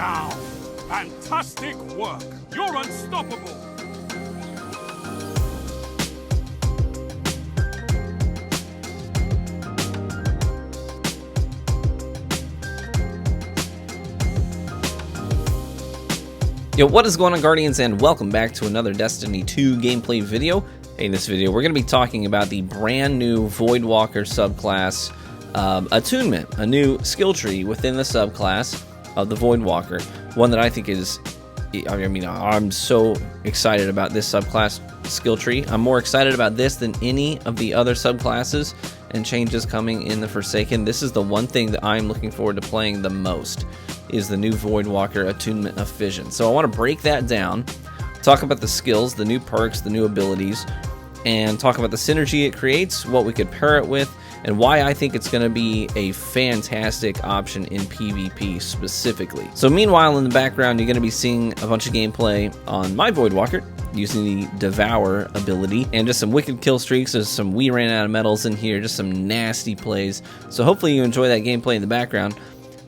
down. Fantastic work. You're unstoppable. Yo, what is going on, Guardians, and welcome back to another Destiny 2 gameplay video. In this video, we're going to be talking about the brand new Voidwalker subclass attunement, a new skill tree within the subclass of the Voidwalker. One that I think is, I'm so excited about this subclass skill tree. I'm more excited about this than any of the other subclasses and changes coming in the Forsaken. This is the one thing that I'm looking forward to playing the most, is the new Voidwalker Attunement of Fission. So I want to break that down, talk about the skills, the new perks, the new abilities, and talk about the synergy it creates, what we could pair it with, and why I think it's going to be a fantastic option in PvP specifically. So meanwhile, in the background, you're going to be seeing a bunch of gameplay on my Voidwalker using the Devour ability, and just some wicked kill streaks. There's some we ran out of medals in here, just some nasty plays. So hopefully you enjoy that gameplay in the background.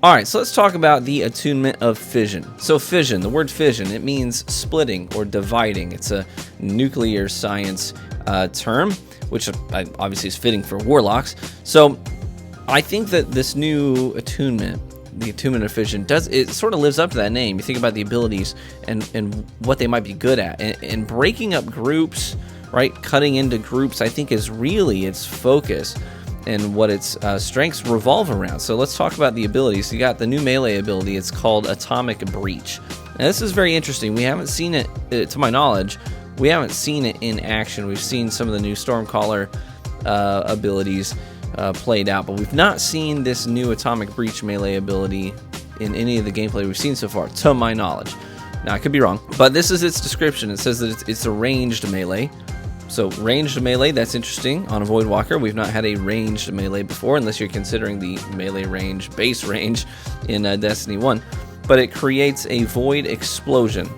Alright, so let's talk about the Attunement of Fission. So fission, the word fission, it means splitting or dividing. It's a nuclear science term, which obviously is fitting for warlocks. So I think that this new attunement, the Attunement of Fission, it sort of lives up to that name. You think about the abilities and what they might be good at. And breaking up groups, right, cutting into groups, I think is really its focus and what its strengths revolve around. So let's talk about the abilities. You got the new melee ability. It's called Atomic Breach. Now this is very interesting. We haven't seen it, to my knowledge, we haven't seen it in action. We've seen some of the new Stormcaller abilities played out, but we've not seen this new Atomic Breach melee ability in any of the gameplay we've seen so far, to my knowledge. Now I could be wrong, but this is its description. It says that it's a ranged melee. So ranged melee, that's interesting. On a Voidwalker, we've not had a ranged melee before, unless you're considering the melee range, base range in Destiny 1. But it creates a void explosion.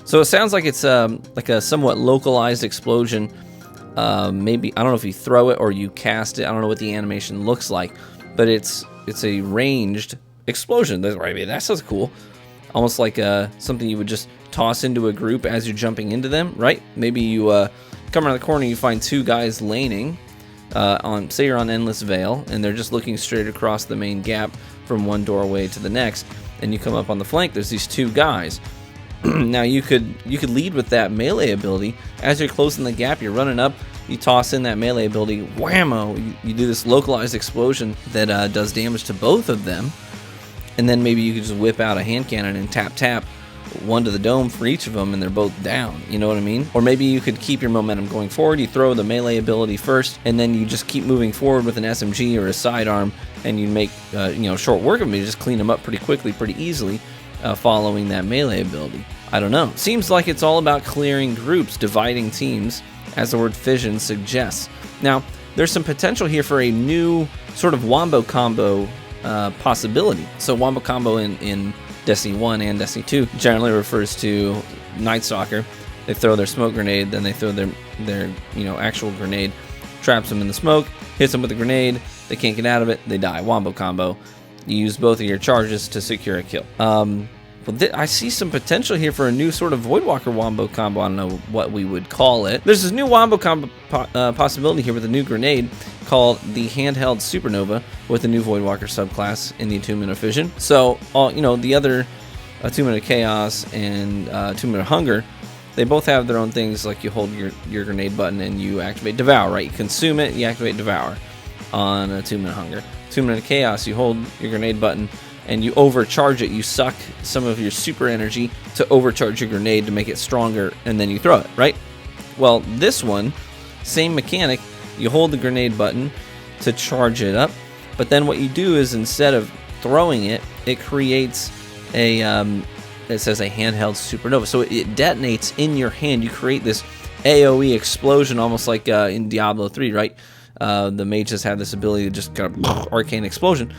So it sounds like it's like a somewhat localized explosion. Maybe, I don't know if you throw it or you cast it. I don't know what the animation looks like, but it's a ranged explosion. That sounds cool. Almost like something you would just toss into a group as you're jumping into them, right? Maybe you come around the corner, you find two guys laning say you're on Endless Vale, and they're just looking straight across the main gap from one doorway to the next, and you come up on the flank, there's these two guys. Now you could lead with that melee ability. As you're closing the gap, you're running up, you toss in that melee ability, whammo, you do this localized explosion that does damage to both of them, and then maybe you could just whip out a hand cannon and tap one to the dome for each of them, and they're both down. You know what I mean? Or maybe you could keep your momentum going forward. You throw the melee ability first, and then you just keep moving forward with an SMG or a sidearm, and you make short work of them. You just clean them up pretty quickly, pretty easily, following that melee ability. I don't know. Seems like it's all about clearing groups, dividing teams, as the word fission suggests. Now, there's some potential here for a new sort of wombo combo possibility. So wombo combo in Destiny 1 and Destiny 2 generally refers to Night Stalker. They throw their smoke grenade, then they throw their actual grenade, traps them in the smoke, hits them with a grenade, they can't get out of it, they die. Wombo combo. You use both of your charges to secure a kill. I see some potential here for a new sort of Voidwalker wombo combo. I don't know what we would call it. There's this new wombo combo possibility here with a new grenade called the Handheld Supernova with the new Voidwalker subclass in the Attunement of Fission. So, the other Attunement of Chaos and Attunement of Hunger, they both have their own things. Like you hold your grenade button and you activate Devour, right? You consume it, you activate Devour on Attunement of Hunger. Attunement of Chaos, you hold your grenade button and you overcharge it. You suck some of your super energy to overcharge your grenade to make it stronger, and then you throw it, right? Well, this one, same mechanic. You hold the grenade button to charge it up, but then what you do is, instead of throwing it, it creates it says a handheld supernova. So it detonates in your hand. You create this AoE explosion, almost like in Diablo 3, right? The mages have this ability to just kind of Arcane Explosion.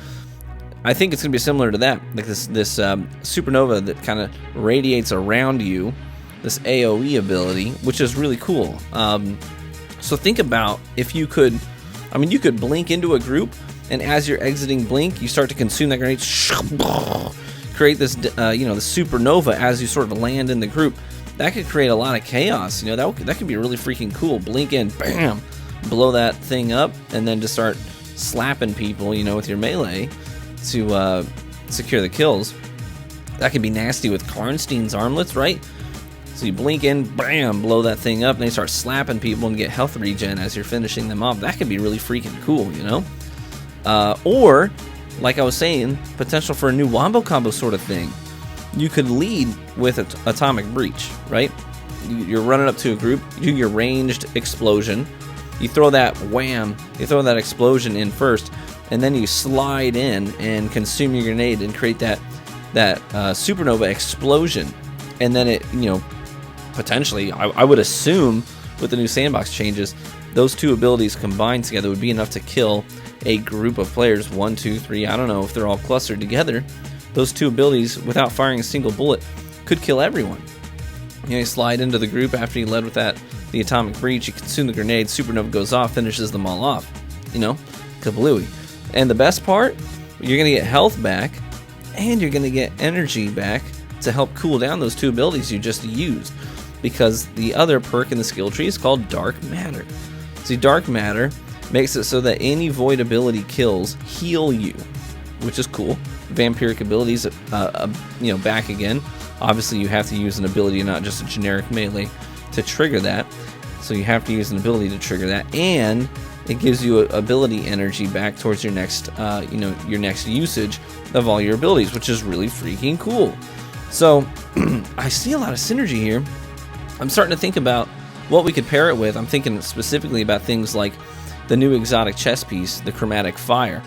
I think it's going to be similar to that, like this supernova that kind of radiates around you, this AoE ability, which is really cool. So think about if you could, you could blink into a group, and as you're exiting blink, you start to consume that grenade, create this, you know, the supernova as you sort of land in the group. That could create a lot of chaos. You know, that could be really freaking cool. Blink in, bam, blow that thing up, and then just start slapping people, you know, with your melee to secure the kills. That could be nasty with Karnstein's armlets, right? So you blink in, bam, blow that thing up, and they start slapping people and get health regen as you're finishing them off. That could be really freaking cool, you know? Or, like I was saying, potential for a new wombo combo sort of thing. You could lead with Atomic Breach, right? You're running up to a group, you do your ranged explosion, you throw that wham, you throw that explosion in first, and then you slide in and consume your grenade and create that supernova explosion. And then it, you know, potentially, I would assume with the new sandbox changes, those two abilities combined together would be enough to kill a group of players, 1, 2, 3, I don't know if they're all clustered together. Those two abilities, without firing a single bullet, could kill everyone. You know, you slide into the group after you led with the Atomic Breach, you consume the grenade, supernova goes off, finishes them all off. You know, kablooey. And the best part, you're going to get health back, and you're going to get energy back to help cool down those two abilities you just used. Because the other perk in the skill tree is called Dark Matter. See, Dark Matter makes it so that any void ability kills heal you, which is cool. Vampiric abilities, you know, back again. Obviously, you have to use an ability, not just a generic melee, to trigger that. So you have to use an ability to trigger that, and it gives you ability energy back towards your next, you know, your next usage of all your abilities, which is really freaking cool. So I see a lot of synergy here. I'm starting to think about what we could pair it with. I'm thinking specifically about things like the new exotic chess piece, the Chromatic Fire.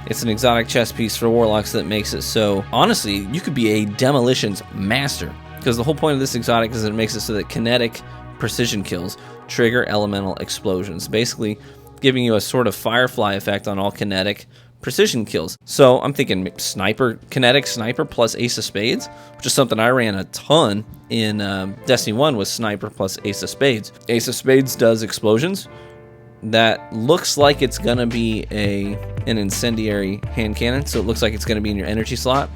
It's an exotic chess piece for Warlocks that makes it so, honestly, you could be a demolitions master. Because the whole point of this exotic is that it makes it so that kinetic precision kills trigger elemental explosions. Basically, giving you a sort of Firefly effect on all kinetic precision kills. So I'm thinking Kinetic Sniper plus Ace of Spades, which is something I ran a ton in Destiny 1 with Sniper plus Ace of Spades. Ace of Spades does explosions. That looks like it's gonna be an incendiary hand cannon, so it looks like it's gonna be in your energy slot.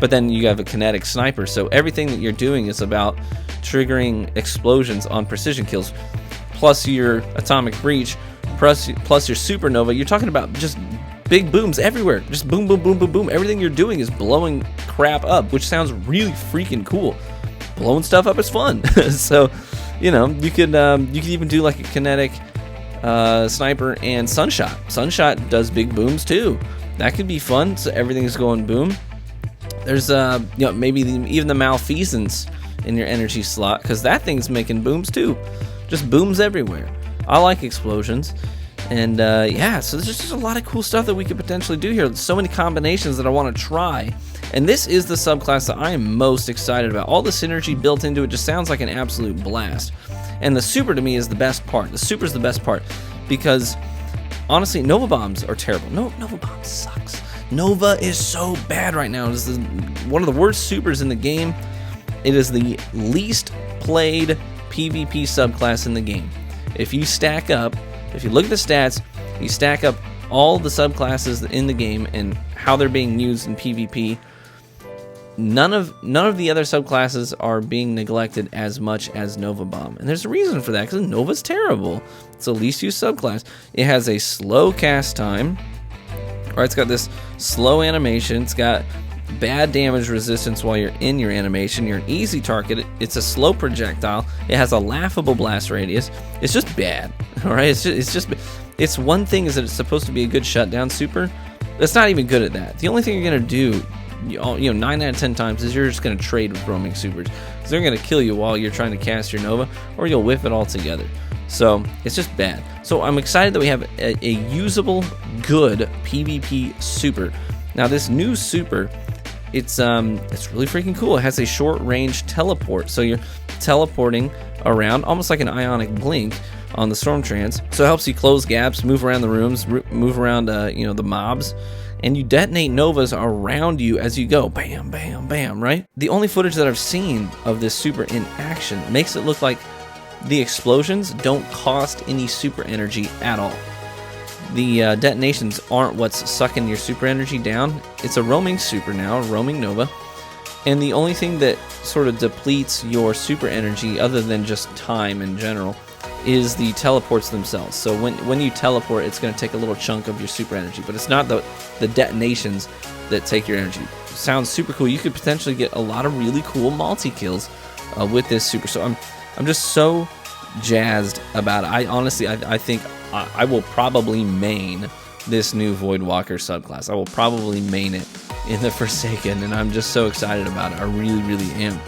But then you have a Kinetic Sniper, so everything that you're doing is about triggering explosions on precision kills, plus your Atomic Breach, plus your Supernova. You're talking about just big booms everywhere, just boom, boom, boom, boom, boom. Everything you're doing is blowing crap up, which sounds really freaking cool. Blowing stuff up is fun. So, you know, you could even do like a Kinetic Sniper and Sunshot. Sunshot does big booms too. That could be fun. So everything is going boom. There's you know, maybe even the Malfeasance in your energy slot, because that thing's making booms too. Just booms everywhere. I like explosions. And yeah, so there's just a lot of cool stuff that we could potentially do here. So many combinations that I want to try. And this is the subclass that I am most excited about. All the synergy built into it just sounds like an absolute blast. And the super to me is the best part. The super is the best part because honestly, Nova Bombs are terrible. No, Nova Bomb sucks. Nova is so bad right now. This is one of the worst supers in the game. It is the least played PvP subclass in the game. If you stack up, if you look at the stats, you stack up all the subclasses in the game and how they're being used in PvP, none of the other subclasses are being neglected as much as Nova Bomb. And there's a reason for that, because Nova's terrible. It's the least used subclass. It has a slow cast time. Right, it's got this slow animation. It's got bad damage resistance while you're in your animation. You're an easy target. It's a slow projectile. It has a laughable blast radius. It's just bad. All right, it's one thing is that it's supposed to be a good shutdown super. It's not even good at that. The only thing you're gonna do, you know, 9 out of 10 times is you're just gonna trade with roaming supers, because they're gonna kill you while you're trying to cast your Nova, or you'll whiff it all together. So it's just bad. So I'm excited that we have a usable, good PvP super. Now this new super, it's really freaking cool. It has a short range teleport, so you're teleporting around almost like an ionic blink on the Storm Trance. So it helps you close gaps, move around the rooms, move around you know, the mobs, and you detonate novas around you as you go. Bam, bam, bam, right? The only footage that I've seen of this super in action makes it look like the explosions don't cost any super energy at all. The detonations aren't what's sucking your super energy down. It's a roaming super now, a roaming Nova. And the only thing that sort of depletes your super energy, other than just time in general, is the teleports themselves. So when you teleport, it's going to take a little chunk of your super energy, but it's not the detonations that take your energy. Sounds super cool. You could potentially get a lot of really cool multi-kills with this super. So I'm just so jazzed about it. I think I will probably main this new Voidwalker subclass. I will probably main it in the Forsaken, and I'm just so excited about it. I really, really am.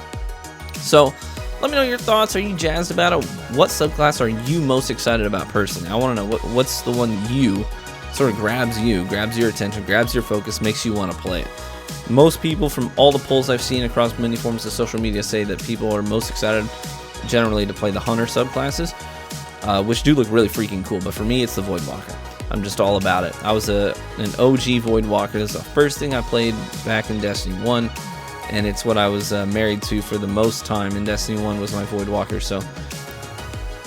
So let me know your thoughts. Are you jazzed about it? What subclass are you most excited about personally? I want to know what's the one you sort of grabs your attention, grabs your focus, makes you want to play it. Most people, from all the polls I've seen across many forms of social media, say that people are most excited generally to play the Hunter subclasses, which do look really freaking cool. But for me, it's the Voidwalker. I'm just all about it. I was an OG Voidwalker. This is the first thing I played back in Destiny 1, and it's what I was married to for the most time in Destiny 1 was my Voidwalker. So,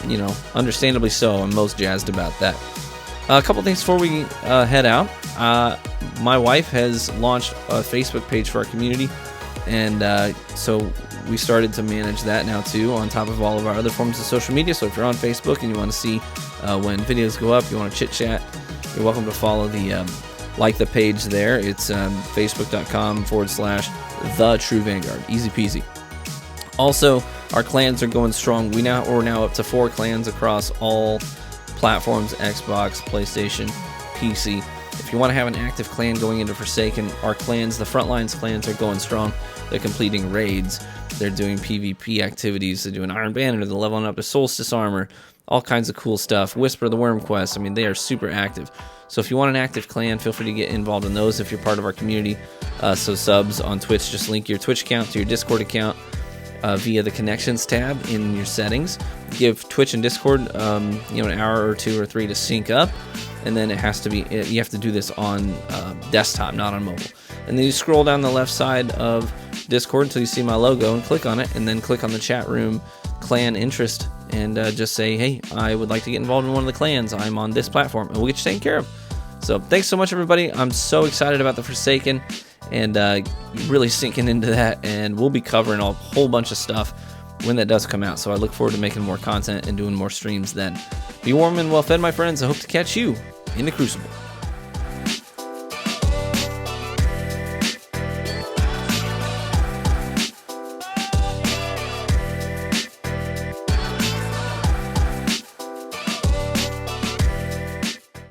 you know, understandably so, I'm most jazzed about that. A couple things before we head out. My wife has launched a Facebook page for our community, and so we started to manage that now too, on top of all of our other forms of social media. So if you're on Facebook and you want to see when videos go up, you want to chit chat, you're welcome to follow the page there. It's facebook.com/The True Vanguard. Easy peasy. Also, our clans are going strong. We're now up to 4 clans across all platforms: Xbox, PlayStation, PC. If you want to have an active clan going into Forsaken, our clans, the Frontlines clans, are going strong. They're completing raids. They're doing PvP activities. They're doing Iron Banner. They're leveling up to Solstice Armor. All kinds of cool stuff. Whisper the Worm Quest. I mean, they are super active. So if you want an active clan, feel free to get involved in those if you're part of our community. So subs on Twitch, just link your Twitch account to your Discord account via the Connections tab in your settings. Give Twitch and Discord an hour or 2 or 3 to sync up, and then you have to do this on desktop, not on mobile. And then you scroll down the left side of Discord until you see my logo and click on it, and then click on the chat room clan interest, and just say, hey, I would like to get involved in one of the clans. I'm on this platform, and we'll get you taken care of. So thanks so much, everybody. I'm so excited about the Forsaken, and really sinking into that, and we'll be covering a whole bunch of stuff when that does come out. So I look forward to making more content and doing more streams then. Be warm and well fed, my friends. I hope to catch you in the Crucible.